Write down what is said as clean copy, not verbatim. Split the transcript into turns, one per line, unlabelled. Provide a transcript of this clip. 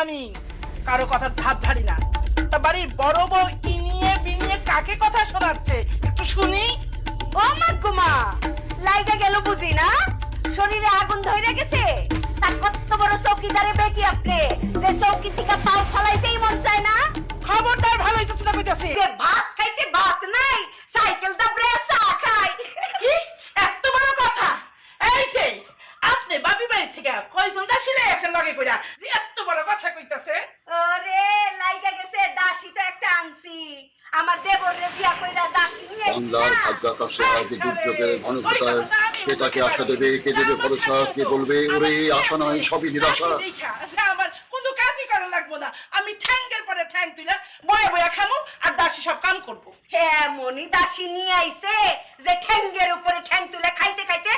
আমি কারো কথা ধার ধারি না। তা বাড়ির বড় বউ ইনিয়ে বিনিয়ে কাকে কথা শোনাচ্ছে একটু শুনি।
ও মা কুমা, লাইগা গেল বুঝি না? শরীরে আগুন ধরে গেছে। তা কত বড় চৌকিদারে বেটি আপনি, যে চৌকি থেকে পাও ফলাইতেই মন চায় না।
খবরদার ভালো হইতেছে না কইতাছি।
যে ভাত খাইতে ভাত নাই, সাইকেল দা ব্রেসা খাই।
কি এত বড় কথা? এই যে আপনি বাপি বাড়ি থেকে কয়জন দাসী লয়ে আছেন লগে কইরা যে এত বড় কথা কইতাছে?
ওরে লাইগা গেছে, দাসী তো একটা আনছি। আমার দেবরে বিয়া কইরা দাসী নিয়ে আইছি
বাংলার
না।
ভাগ্যাকাশে আজ দুর্যোগের ঘনঘটায় কে তাকে আশা দেবে, কে দেবে ভরসা, কে বলবে ওরে আশা নয় সবই নিরাশা।
আমার কোনো কাজই করা লাগবো না, আমি ঠ্যাঙ্গের পরে ঠ্যাং তুইলা বয়া বয়া খামু আর দাসী সব কাম করবো।
এমনই দাসী নিয়ে আইছে যে ঠ্যাঙ্গের উপরে ঠ্যাং তুলে খাইতে খাইতে